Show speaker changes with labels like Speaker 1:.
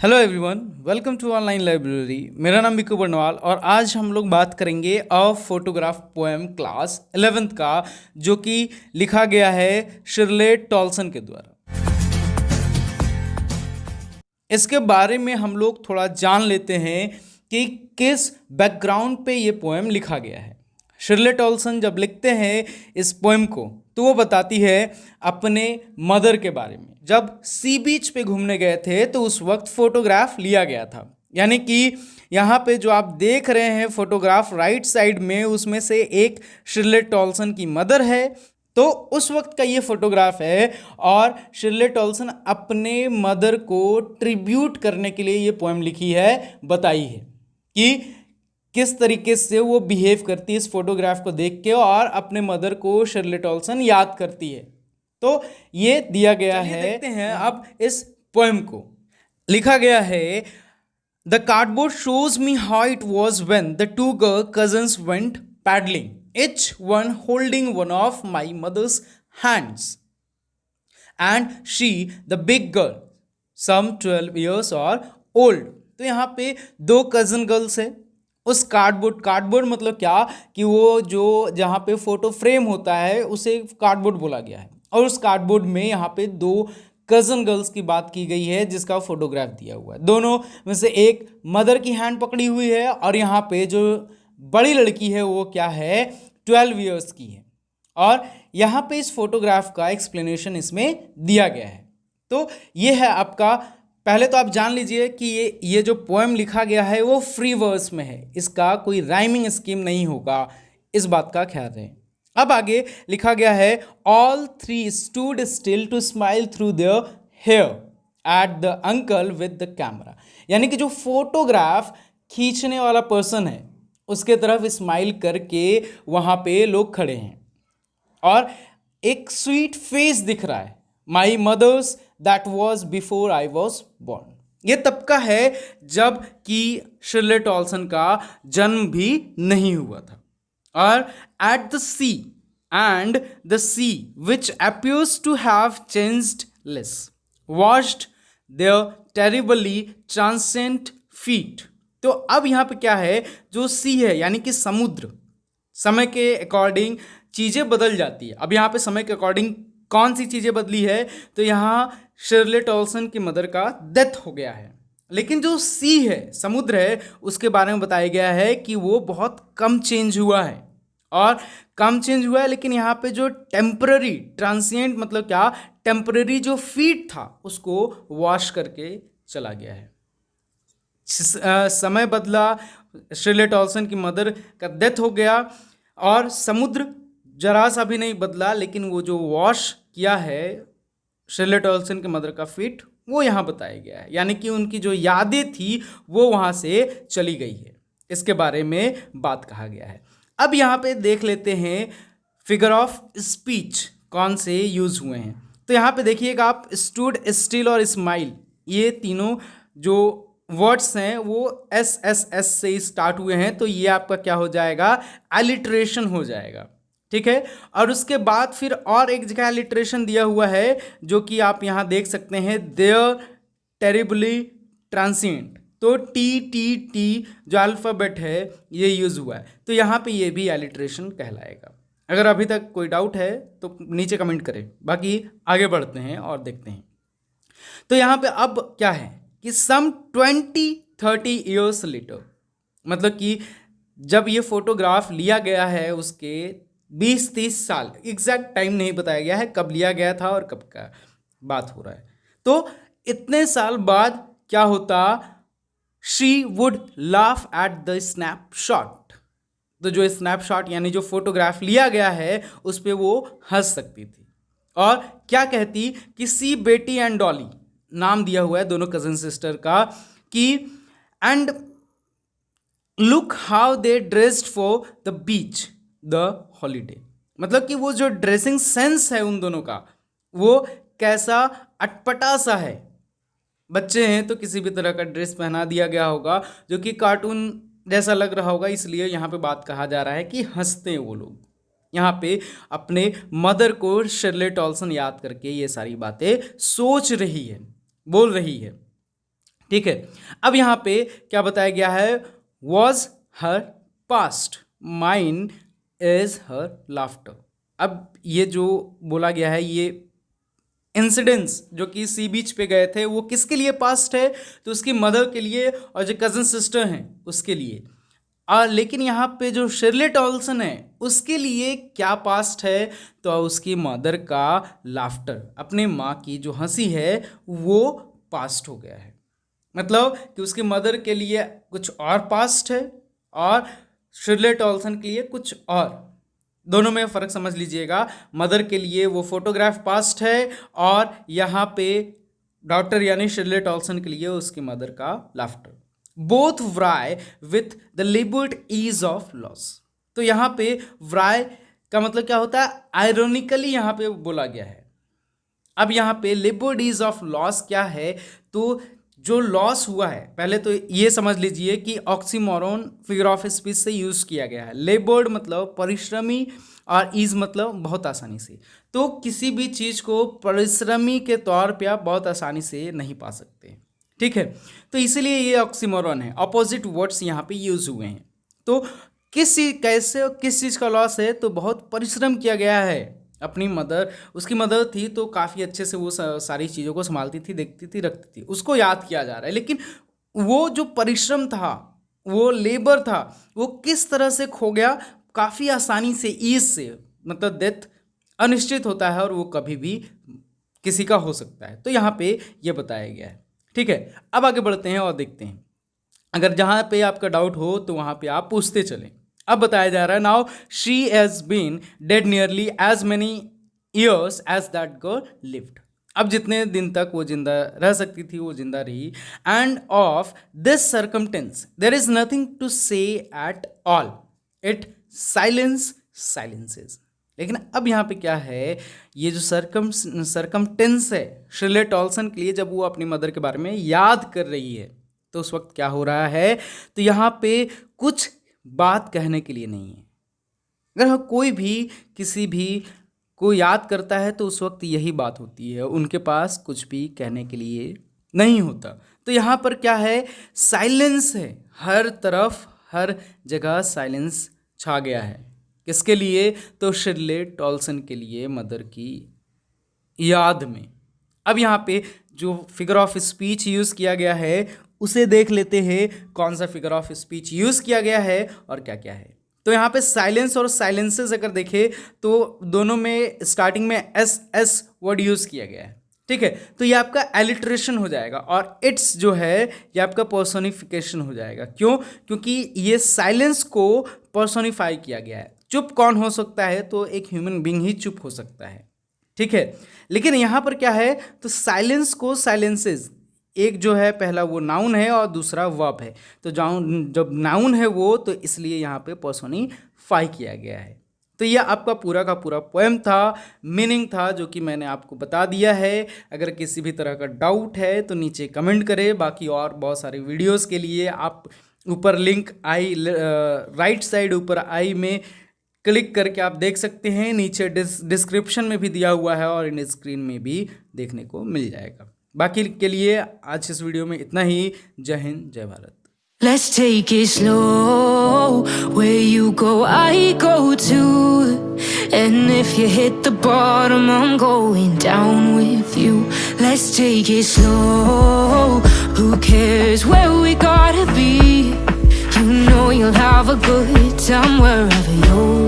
Speaker 1: Hello everyone, welcome to online library. मेरा नाम बिक्कू बर्नवाल और आज हम लोग बात करेंगे a photograph poem class 11th का, जो कि लिखा गया है शिरले टॉल्सन के द्वारा। इसके बारे में हम लोग थोड़ा जान लेते हैं कि किस बैकग्राउंड पे ये पोएम लिखा गया है। शिरले टॉल्सन जब लिखते हैं इस पोएम को तो वो बताती है अपने मदर के बारे में। जब सी बीच पे घूमने गए थे तो उस वक्त फोटोग्राफ लिया गया था, यानी कि यहाँ पे जो आप देख रहे हैं फोटोग्राफ राइट साइड में, उसमें से एक शिरले टॉल्सन की मदर है। तो उस वक्त का ये फोटोग्राफ है और शिरले टॉल्सन अपने मदर को ट्रिब्यूट करने के लिए ये पोएम लिखी है, बताई है कि किस तरीके से वो बिहेव करती है इस फोटोग्राफ को देख के और अपने मदर को शिरले टॉल्सन याद करती है। तो ये दिया गया है। देखते हैं अब इस पोएम को। लिखा गया है, the cardboard shows me how it was when the two cousins went paddling, each one holding one of my mother's hands, and she the big girl, some 12 years or old। तो यहाँ पे दो cousin girls है। उस cardboard मतलब क्या कि वो जो जहाँ पे फोटो फ्रेम होता है उसे कार्डबोर्ड बोला गया है, और उस कार्डबोर्ड में यहाँ पे दो कजन गर्ल्स की बात की गई है जिसका फोटोग्राफ दिया हुआ है। दोनों में से एक मदर की हैंड पकड़ी हुई है और यहाँ पे जो बड़ी लड़की है वो क्या है, 12 ईयर्स की है। और यहाँ पे इस फोटोग्राफ का एक्सप्लेनेशन इसमें दिया गया है। तो ये है आपका, पहले तो आप जान लीजिए कि ये जो पोएम लिखा गया है वो फ्री वर्स में है, इसका कोई राइमिंग स्कीम नहीं होगा, इस बात का ख्याल रखें। अब आगे लिखा गया है, all three stood still to smile through their hair at the uncle with the camera. यानी कि जो फोटोग्राफ खींचने वाला पर्सन है उसके तरफ स्माइल करके वहाँ पे लोग खड़े हैं और एक स्वीट फेस दिख रहा है, my mother's that was before I was born. ये तब का है जब कि शिरले टॉल्सन का जन्म भी नहीं हुआ था। और at the sea and the sea which appears to have changed less, washed their terribly transient feet। तो अब यहाँ पे क्या है, जो सी है यानी कि समुद्र, समय के अकॉर्डिंग चीज़ें बदल जाती है। अब यहाँ पे समय के अकॉर्डिंग कौन सी चीज़ें बदली है, तो यहाँ शिरले टॉल्सन की मदर का डेथ हो गया है। लेकिन जो सी है, समुद्र है, उसके बारे में बताया गया है कि वो बहुत कम चेंज हुआ है और कम चेंज हुआ है। लेकिन यहाँ पे जो टेम्पररी ट्रांसिएंट मतलब क्या, टेम्पररी जो फीट था उसको वॉश करके चला गया है। समय बदला, शिरले टॉल्सन की मदर का डेथ हो गया और समुद्र जरा सा भी नहीं बदला, लेकिन वो जो वॉश किया है शिरले टॉल्सन के मदर का फीट, वो यहाँ बताया गया है। यानी कि उनकी जो यादें थी वो वहाँ से चली गई है, इसके बारे में बात कहा गया है। अब यहाँ पे देख लेते हैं फिगर ऑफ स्पीच कौन से यूज़ हुए हैं। तो यहाँ पे देखिएगा आप, स्टूड, स्टिल और स्माइल, ये तीनों जो वर्ड्स हैं वो एस से स्टार्ट हुए हैं। तो ये आपका क्या हो जाएगा, एलिट्रेशन हो जाएगा, ठीक है। और उसके बाद फिर और एक जगह एलिट्रेशन दिया हुआ है जो कि आप यहाँ देख सकते हैं, देयर टेरिबली ट्रांसिएंट। तो टी जो अल्फ़ाबेट है ये यूज़ हुआ है, तो यहाँ पे ये भी एलिट्रेशन कहलाएगा। अगर अभी तक कोई डाउट है तो नीचे कमेंट करें, बाकी आगे बढ़ते हैं और देखते हैं। तो यहाँ पे अब क्या है कि सम 20-30 ईयर्स लेटर, मतलब कि जब ये फोटोग्राफ लिया गया है उसके 20-30 साल, एग्जैक्ट टाइम नहीं बताया गया है कब लिया गया था और कब का बात हो रहा है। तो इतने साल बाद क्या होता, she would laugh at the snapshot. तो जो स्नैपशॉट यानी जो फोटोग्राफ लिया गया है उस पर वो हंस सकती थी और क्या कहती कि सी बेटी एंड डॉली, नाम दिया हुआ है दोनों कजन सिस्टर का, कि and look how they dressed for the beach the holiday. मतलब कि वो जो ड्रेसिंग सेंस है उन दोनों का वो कैसा अटपटा सा है। बच्चे हैं तो किसी भी तरह का ड्रेस पहना दिया गया होगा जो कि कार्टून जैसा लग रहा होगा, इसलिए यहाँ पे बात कहा जा रहा है कि हंसते हैं वो लोग। यहाँ पे अपने मदर को शिरले टॉल्सन याद करके ये सारी बातें सोच रही है, बोल रही है। ठीक है। अब यहाँ पे क्या बताया गया है, was her past, mine is her laughter. अब ये जो बोला गया है, ये इंसिडेंट्स जो कि सी बीच पे गए थे, वो किसके लिए पास्ट है, तो उसकी मदर के लिए और जो कजन सिस्टर हैं उसके लिए। लेकिन यहाँ पे जो शिर्लेट ऑल्सन है उसके लिए क्या पास्ट है, तो उसकी मदर का लाफ्टर, अपने माँ की जो हंसी है वो पास्ट हो गया है। मतलब कि उसकी मदर के लिए कुछ और पास्ट है और शिर्लेट ऑल्सन के लिए कुछ और। दोनों में फ़र्क समझ लीजिएगा। मदर के लिए वो फोटोग्राफ पास्ट है और यहाँ पे डॉक्टर यानी शिर्लेट ऑल्सन के लिए उसकी मदर का laughter. Both wry with the laboured ease of loss. तो यहाँ पे व्राई का मतलब क्या होता है, आयरोनिकली यहाँ पे बोला गया है। अब यहाँ पे लेबर्ड ईज ऑफ लॉस क्या है, तो जो लॉस हुआ है, पहले तो ये समझ लीजिए कि ऑक्सीमोरॉन फिगर ऑफ स्पीच से यूज़ किया गया है। लेबर्ड मतलब परिश्रमी और ईज मतलब बहुत आसानी से। तो किसी भी चीज़ को परिश्रमी के तौर पे आप बहुत आसानी से नहीं पा सकते, ठीक है। तो इसीलिए ये ऑक्सीमोरॉन है, अपोजिट वर्ड्स यहाँ पे यूज हुए हैं। तो किस चीज़ कैसे और किस चीज़ का लॉस है, तो बहुत परिश्रम किया गया है। अपनी मदर, उसकी मदर थी तो काफ़ी अच्छे से वो सारी चीज़ों को संभालती थी, देखती थी, रखती थी, उसको याद किया जा रहा है। लेकिन वो जो परिश्रम था, वो लेबर था, वो किस तरह से खो गया, काफ़ी आसानी से, ईज से। मतलब डेथ अनिश्चित होता है और वो कभी भी किसी का हो सकता है। तो यहाँ पे ये बताया गया है, ठीक है। अब आगे बढ़ते हैं और देखते हैं। अगर जहाँ पे आपका डाउट हो तो वहाँ पे आप पूछते चलें। अब बताया जा रहा है, now she has been dead nearly as many years as that girl lived. अब जितने दिन तक वो जिंदा रह सकती थी वो जिंदा रही। And of this circumstance there is nothing to say at all, it silences. लेकिन अब यहाँ पे क्या है, ये जो सरकमटेंस है शिर्लेट ऑल्सन के लिए, जब वो अपनी मदर के बारे में याद कर रही है तो उस वक्त क्या हो रहा है, तो यहाँ पे कुछ बात कहने के लिए नहीं है। अगर कोई भी किसी भी को याद करता है तो उस वक्त यही बात होती है, उनके पास कुछ भी कहने के लिए नहीं होता। तो यहाँ पर क्या है, साइलेंस है, हर तरफ हर जगह साइलेंस छा गया है। किसके लिए, तो शिर्लेट ऑल्सन के लिए, मदर की याद में। अब यहाँ पे जो फिगर ऑफ स्पीच यूज़ किया गया है उसे देख लेते हैं, कौन सा फिगर ऑफ स्पीच यूज़ किया गया है और क्या क्या है। तो यहाँ पे साइलेंस और साइलेंसेस अगर देखें तो दोनों में स्टार्टिंग में एस वर्ड यूज़ किया गया है, ठीक है। तो ये आपका एलिट्रेशन हो जाएगा और इट्स जो है ये आपका पर्सोनिफिकेशन हो जाएगा। क्यों, क्योंकि ये साइलेंस को पर्सोनिफाई किया गया है। चुप कौन हो सकता है, तो एक ह्यूमन बीइंग ही चुप हो सकता है, ठीक है। लेकिन यहाँ पर क्या है, तो साइलेंस को साइलेंसेस, एक जो है पहला वो नाउन है और दूसरा वर्ब है। तो जब नाउन है वो, तो इसलिए यहाँ पे पर्सोनिफाई किया गया है। तो ये आपका पूरा का पूरा पोएम था, मीनिंग था जो कि मैंने आपको बता दिया है। अगर किसी भी तरह का डाउट है तो नीचे कमेंट करें। बाकी और बहुत सारे वीडियोस के लिए आप ऊपर लिंक आई राइट साइड ऊपर आई में क्लिक करके आप देख सकते हैं। नीचे डिस्क्रिप्शन में भी दिया हुआ है और इन स्क्रीन में भी देखने को मिल जाएगा। बाकी के लिए आज इस वीडियो में इतना ही। जय हिंद, जय Bharat.
Speaker 2: Let's take it slow. Where you go, I go too. And if you hit the bottom, I'm going down with you. Let's take it slow. Who cares where we gotta be? You know you'll have a good time wherever you're